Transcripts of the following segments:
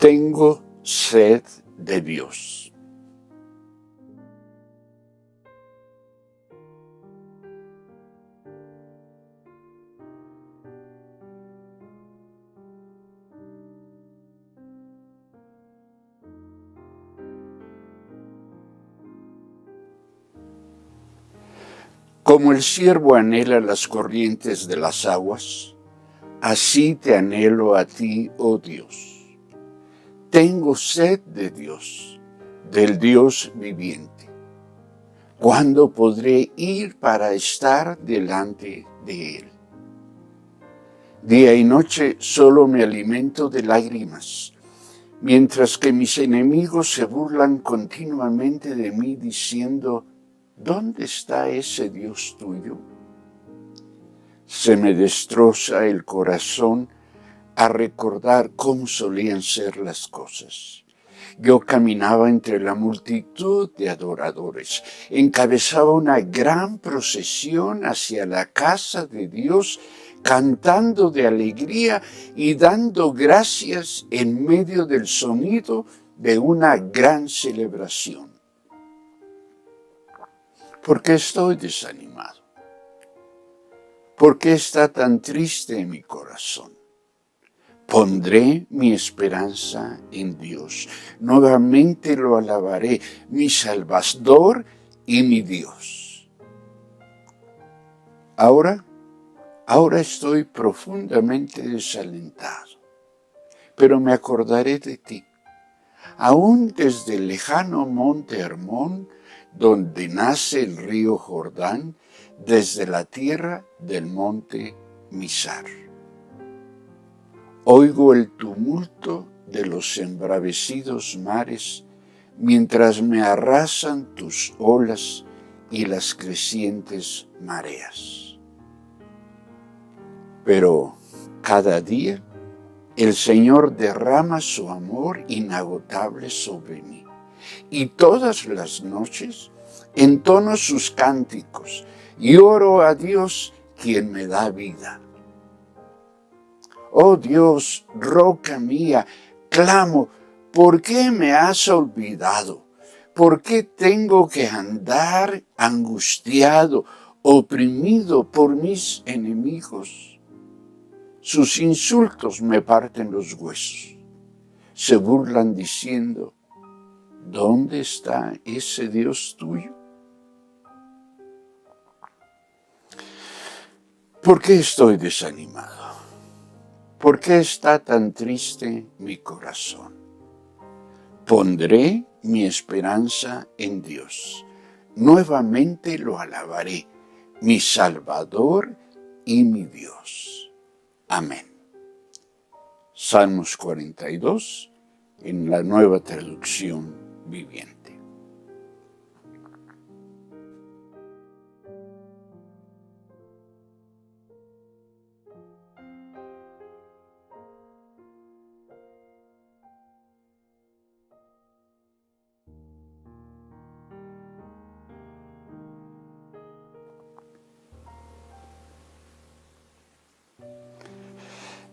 Tengo sed de Dios. Como el ciervo anhela las corrientes de las aguas, así te anhelo a ti, oh Dios. Tengo sed de Dios, del Dios viviente. ¿Cuándo podré ir para estar delante de Él? Día y noche solo me alimento de lágrimas, mientras que mis enemigos se burlan continuamente de mí diciendo, ¿dónde está ese Dios tuyo? Se me destroza el corazón a recordar cómo solían ser las cosas. Yo caminaba entre la multitud de adoradores, encabezaba una gran procesión hacia la casa de Dios, cantando de alegría y dando gracias en medio del sonido de una gran celebración. ¿Por qué estoy desanimado? ¿Por qué está tan triste mi corazón? Pondré mi esperanza en Dios. Nuevamente lo alabaré, mi Salvador y mi Dios. Ahora estoy profundamente desalentado, pero me acordaré de ti. Aún desde el lejano monte Hermón, donde nace el río Jordán, desde la tierra del monte Mizar. Oigo el tumulto de los embravecidos mares, mientras me arrasan tus olas y las crecientes mareas. Pero cada día el Señor derrama su amor inagotable sobre mí, y todas las noches entono sus cánticos y oro a Dios quien me da vida. Oh Dios, roca mía, clamo, ¿por qué me has olvidado? ¿Por qué tengo que andar angustiado, oprimido por mis enemigos? Sus insultos me parten los huesos. Se burlan diciendo, ¿dónde está ese Dios tuyo? ¿Por qué estoy desanimado? ¿Por qué está tan triste mi corazón? Pondré mi esperanza en Dios. Nuevamente lo alabaré, mi Salvador y mi Dios. Amén. Salmos 42, en la Nueva Traducción Viviente.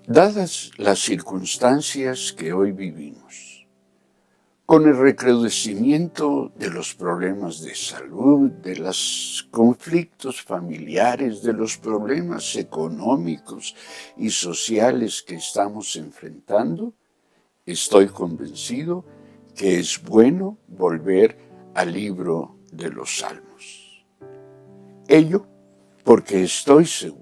Dadas las circunstancias que hoy vivimos, con el recrudecimiento de los problemas de salud, de los conflictos familiares, de los problemas económicos y sociales que estamos enfrentando, estoy convencido que es bueno volver al libro de los Salmos. Ello porque estoy seguro.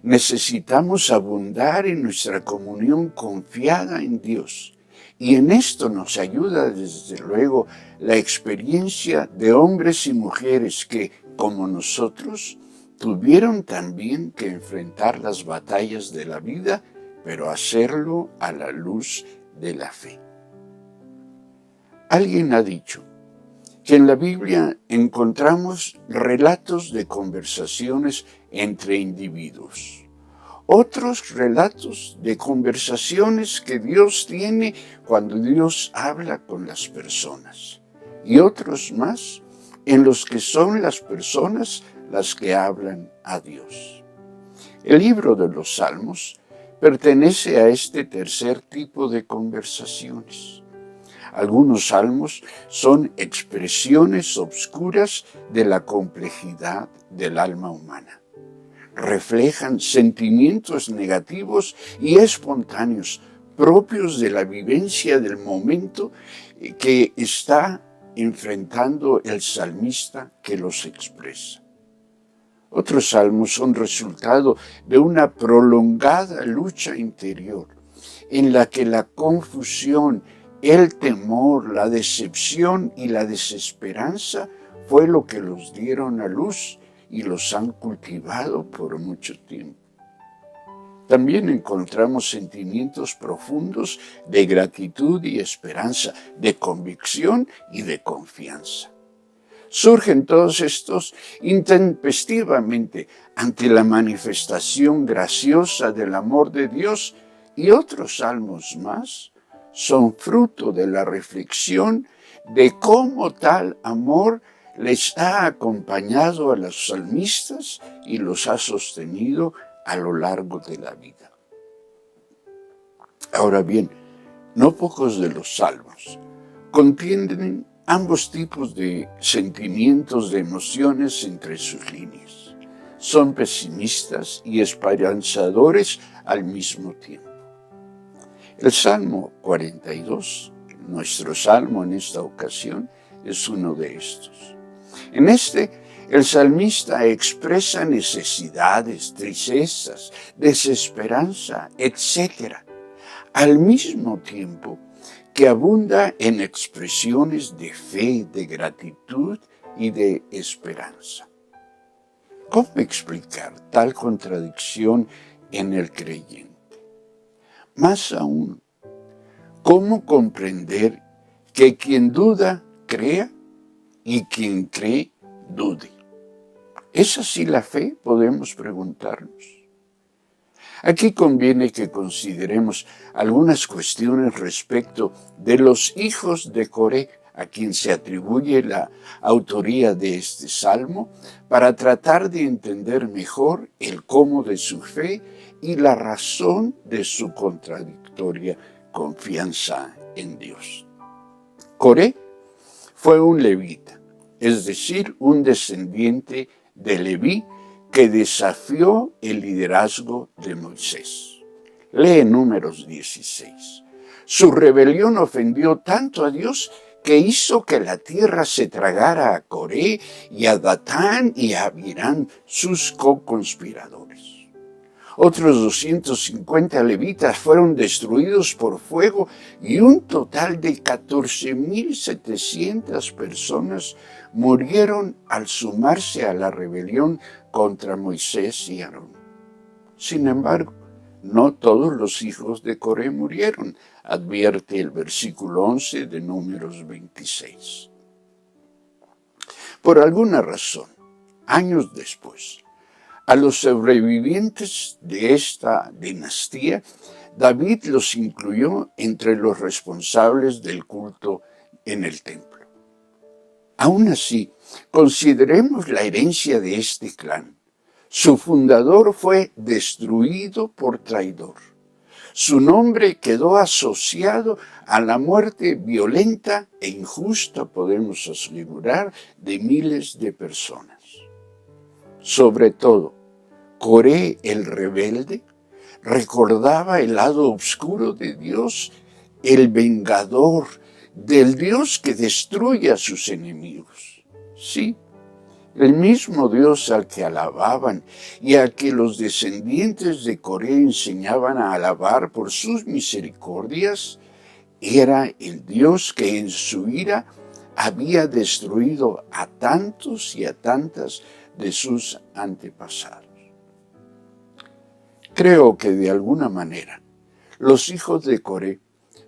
Necesitamos abundar en nuestra comunión confiada en Dios. Y en esto nos ayuda, desde luego, la experiencia de hombres y mujeres que, como nosotros, tuvieron también que enfrentar las batallas de la vida, pero hacerlo a la luz de la fe. Alguien ha dicho que en la Biblia encontramos relatos de conversaciones entre individuos, otros relatos de conversaciones que Dios tiene cuando Dios habla con las personas, y otros más en los que son las personas las que hablan a Dios. El libro de los Salmos pertenece a este tercer tipo de conversaciones. Algunos salmos son expresiones obscuras de la complejidad del alma humana. Reflejan sentimientos negativos y espontáneos propios de la vivencia del momento que está enfrentando el salmista que los expresa. Otros salmos son resultado de una prolongada lucha interior, en la que la confusión, el temor, la decepción y la desesperanza fue lo que los dieron a luz y los han cultivado por mucho tiempo. También encontramos sentimientos profundos de gratitud y esperanza, de convicción y de confianza. Surgen todos estos intempestivamente ante la manifestación graciosa del amor de Dios, y otros salmos más son fruto de la reflexión de cómo tal amor les ha acompañado a los salmistas y los ha sostenido a lo largo de la vida. Ahora bien, no pocos de los salmos contienen ambos tipos de sentimientos, de emociones entre sus líneas. Son pesimistas y esperanzadores al mismo tiempo. El Salmo 42, nuestro salmo en esta ocasión, es uno de estos. En este, el salmista expresa necesidades, tristezas, desesperanza, etc., al mismo tiempo que abunda en expresiones de fe, de gratitud y de esperanza. ¿Cómo explicar tal contradicción en el creyente? Más aún, ¿cómo comprender que quien duda crea y quien cree dude? ¿Es así la fe? Podemos preguntarnos. Aquí conviene que consideremos algunas cuestiones respecto de los hijos de Coré, a quien se atribuye la autoría de este salmo, para tratar de entender mejor el cómo de su fe y la razón de su contradictoria confianza en Dios. Coré fue un levita, es decir, un descendiente de Leví, que desafió el liderazgo de Moisés. Lee Números 16. Su rebelión ofendió tanto a Dios que hizo que la tierra se tragara a Coré y a Datán y a Abirán, sus co-conspiradores. Otros 250 levitas fueron destruidos por fuego y un total de 14.700 personas murieron al sumarse a la rebelión contra Moisés y Aarón. Sin embargo, no todos los hijos de Coré murieron, advierte el versículo 11 de Números 26. Por alguna razón, años después, a los sobrevivientes de esta dinastía, David los incluyó entre los responsables del culto en el templo. Aún así, consideremos la herencia de este clan. Su fundador fue destruido por traidor. Su nombre quedó asociado a la muerte violenta e injusta, podemos asegurar, de miles de personas. Sobre todo, Coré el rebelde recordaba el lado oscuro de Dios, el vengador, del Dios que destruye a sus enemigos. Sí, el mismo Dios al que alababan y al que los descendientes de Coré enseñaban a alabar por sus misericordias, era el Dios que en su ira había destruido a tantos y a tantas de sus antepasados. Creo que de alguna manera los hijos de Coré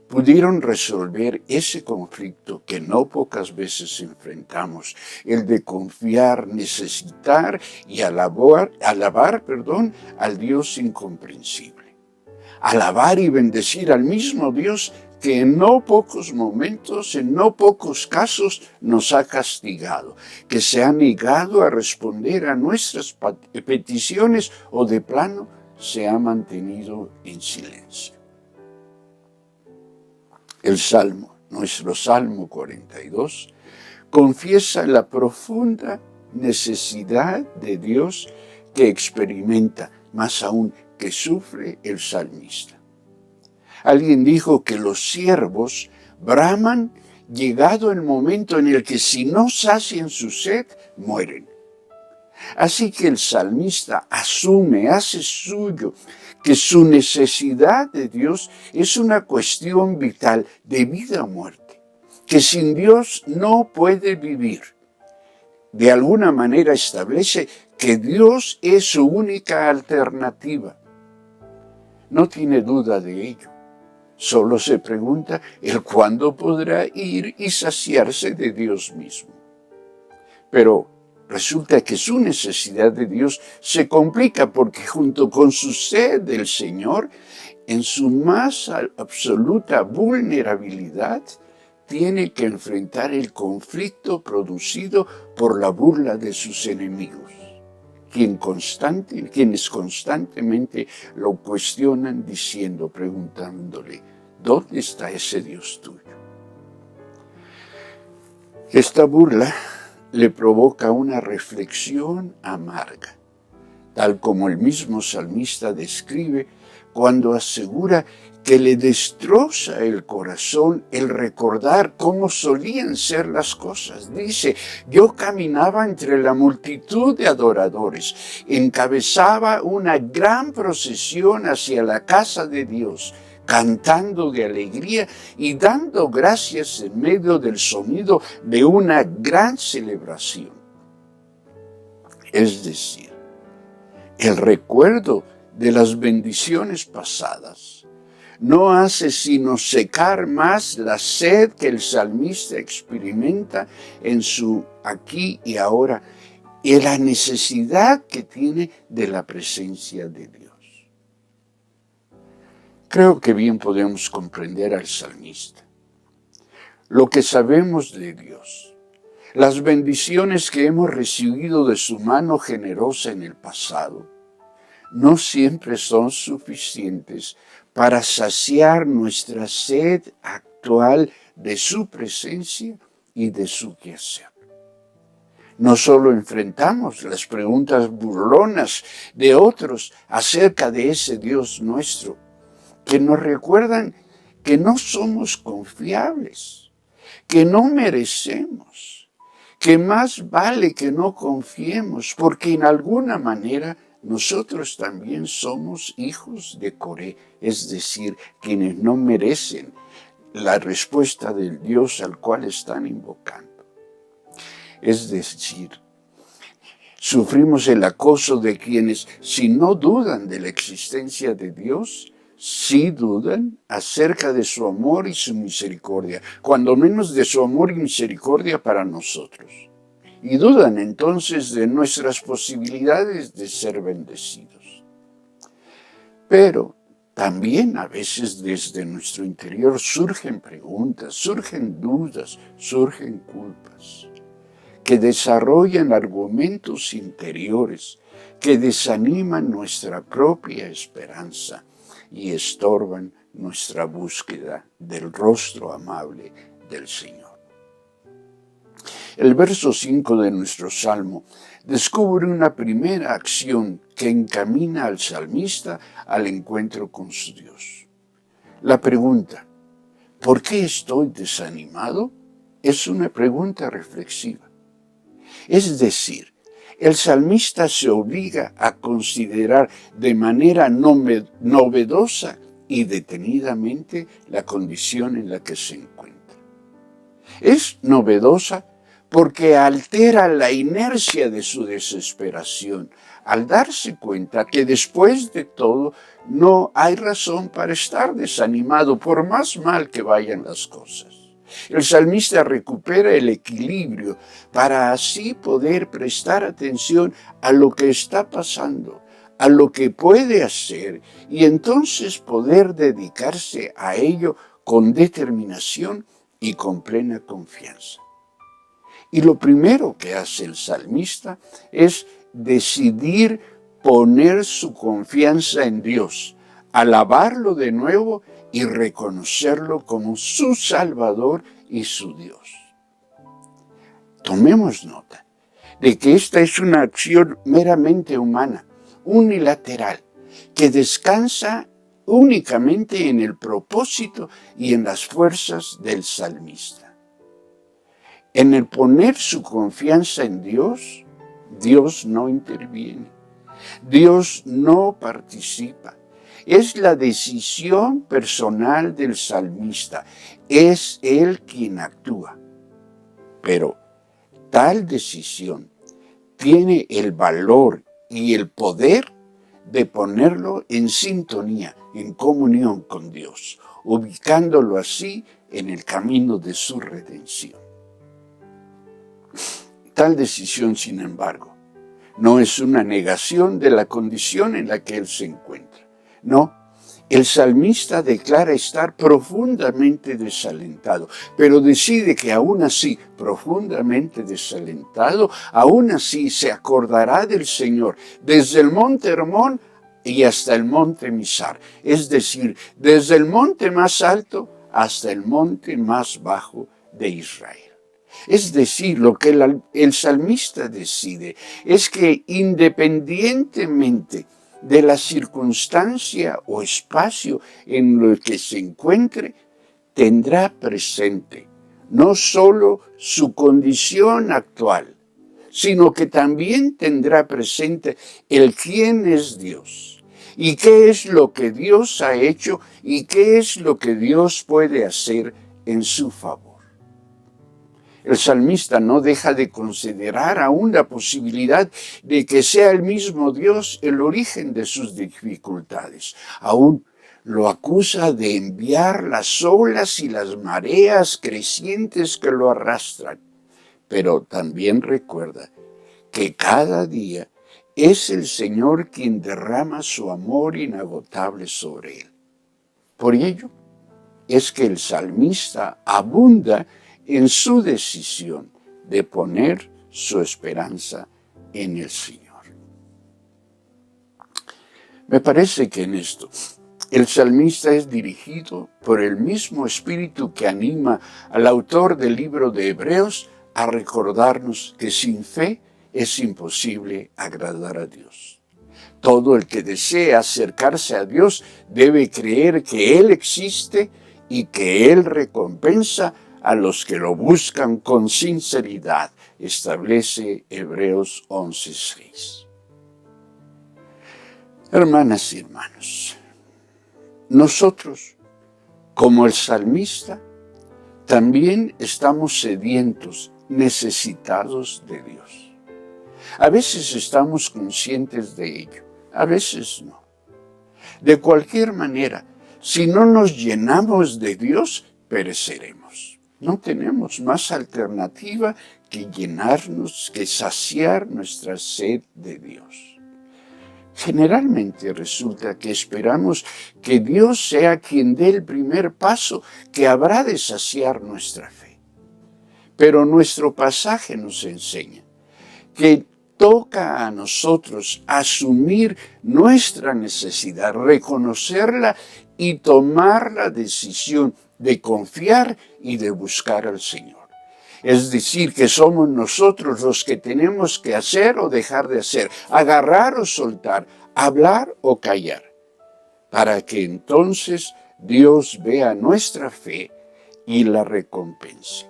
pudieron resolver ese conflicto que no pocas veces enfrentamos, el de confiar, necesitar y alabar al Dios incomprensible. Alabar y bendecir al mismo Dios que en no pocos momentos, en no pocos casos nos ha castigado, que se ha negado a responder a nuestras peticiones o de plano se ha mantenido en silencio. El Salmo, nuestro Salmo 42, confiesa la profunda necesidad de Dios que experimenta, más aún que sufre el salmista. Alguien dijo que los siervos braman llegado el momento en el que si no sacian su sed, mueren. Así que el salmista asume, hace suyo, que su necesidad de Dios es una cuestión vital de vida o muerte, que sin Dios no puede vivir. De alguna manera establece que Dios es su única alternativa. No tiene duda de ello. Solo se pregunta el cuándo podrá ir y saciarse de Dios mismo. Pero resulta que su necesidad de Dios se complica porque junto con su sed del Señor, en su más absoluta vulnerabilidad, tiene que enfrentar el conflicto producido por la burla de sus enemigos, quienes constantemente lo cuestionan preguntándole, ¿dónde está ese Dios tuyo? Esta burla le provoca una reflexión amarga, tal como el mismo salmista describe cuando asegura que le destroza el corazón el recordar cómo solían ser las cosas. Dice, yo caminaba entre la multitud de adoradores, encabezaba una gran procesión hacia la casa de Dios, cantando de alegría y dando gracias en medio del sonido de una gran celebración. Es decir, el recuerdo de las bendiciones pasadas no hace sino secar más la sed que el salmista experimenta en su aquí y ahora y la necesidad que tiene de la presencia de Dios. Creo que bien podemos comprender al salmista. Lo que sabemos de Dios, las bendiciones que hemos recibido de su mano generosa en el pasado, no siempre son suficientes para saciar nuestra sed actual de su presencia y de su quehacer. No solo enfrentamos las preguntas burlonas de otros acerca de ese Dios nuestro, que nos recuerdan que no somos confiables, que no merecemos, que más vale que no confiemos, porque en alguna manera nosotros también somos hijos de Coré, es decir, quienes no merecen la respuesta del Dios al cual están invocando. Es decir, sufrimos el acoso de quienes, si no dudan de la existencia de Dios, sí dudan acerca de su amor y su misericordia, cuando menos de su amor y misericordia para nosotros. Y dudan entonces de nuestras posibilidades de ser bendecidos. Pero también a veces desde nuestro interior surgen preguntas, surgen dudas, surgen culpas, que desarrollan argumentos interiores, que desaniman nuestra propia esperanza y estorban nuestra búsqueda del rostro amable del Señor. El verso 5 de nuestro Salmo descubre una primera acción que encamina al salmista al encuentro con su Dios. La pregunta, ¿por qué estoy desanimado?, es una pregunta reflexiva. Es decir, el salmista se obliga a considerar de manera novedosa y detenidamente la condición en la que se encuentra. Es novedosa porque altera la inercia de su desesperación, al darse cuenta que después de todo no hay razón para estar desanimado por más mal que vayan las cosas. El salmista recupera el equilibrio para así poder prestar atención a lo que está pasando, a lo que puede hacer y entonces poder dedicarse a ello con determinación y con plena confianza. Y lo primero que hace el salmista es decidir poner su confianza en Dios, alabarlo de nuevo y reconocerlo como su Salvador y su Dios. Tomemos nota de que esta es una acción meramente humana, unilateral, que descansa únicamente en el propósito y en las fuerzas del salmista. En el poner su confianza en Dios, Dios no interviene, Dios no participa. Es la decisión personal del salmista, es él quien actúa. Pero tal decisión tiene el valor y el poder de ponerlo en sintonía, en comunión con Dios, ubicándolo así en el camino de su redención. Tal decisión, sin embargo, no es una negación de la condición en la que él se encuentra. No, el salmista declara estar profundamente desalentado, pero decide que aún así, profundamente desalentado, aún así se acordará del Señor desde el monte Hermón y hasta el monte Mizar, es decir, desde el monte más alto hasta el monte más bajo de Israel. Es decir, lo que el salmista decide es que independientemente de la circunstancia o espacio en el que se encuentre, tendrá presente no solo su condición actual, sino que también tendrá presente el quién es Dios y qué es lo que Dios ha hecho y qué es lo que Dios puede hacer en su favor. El salmista no deja de considerar aún la posibilidad de que sea el mismo Dios el origen de sus dificultades. Aún lo acusa de enviar las olas y las mareas crecientes que lo arrastran. Pero también recuerda que cada día es el Señor quien derrama su amor inagotable sobre él. Por ello es que el salmista abunda en su decisión de poner su esperanza en el Señor. Me parece que en esto el salmista es dirigido por el mismo espíritu que anima al autor del libro de Hebreos a recordarnos que sin fe es imposible agradar a Dios. Todo el que desea acercarse a Dios debe creer que Él existe y que Él recompensa a los que lo buscan con sinceridad, establece Hebreos 11:6. Hermanas y hermanos, nosotros, como el salmista, también estamos sedientos, necesitados de Dios. A veces estamos conscientes de ello, a veces no. De cualquier manera, si no nos llenamos de Dios, pereceremos. No tenemos más alternativa que llenarnos, que saciar nuestra sed de Dios. Generalmente resulta que esperamos que Dios sea quien dé el primer paso que habrá de saciar nuestra fe. Pero nuestro pasaje nos enseña que toca a nosotros asumir nuestra necesidad, reconocerla y tomar la decisión de confiar y de buscar al Señor. Es decir, que somos nosotros los que tenemos que hacer o dejar de hacer, agarrar o soltar, hablar o callar, para que entonces Dios vea nuestra fe y la recompense.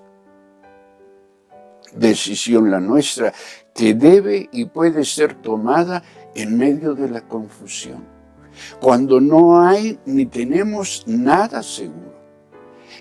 Decisión la nuestra que debe y puede ser tomada en medio de la confusión, cuando no hay ni tenemos nada seguro.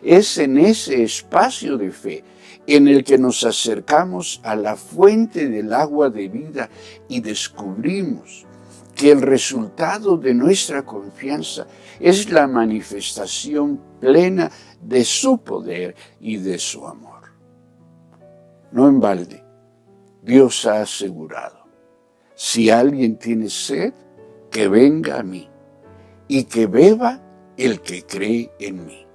Es en ese espacio de fe en el que nos acercamos a la fuente del agua de vida y descubrimos que el resultado de nuestra confianza es la manifestación plena de su poder y de su amor. No en balde, Dios ha asegurado: si alguien tiene sed, que venga a mí, y que beba el que cree en mí.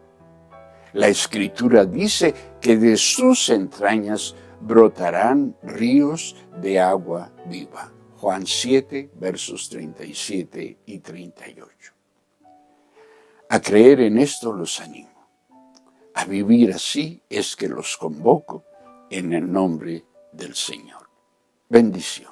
La Escritura dice que de sus entrañas brotarán ríos de agua viva. Juan 7, versos 37 y 38. A creer en esto los animo. A vivir así es que los convoco en el nombre del Señor. Bendición.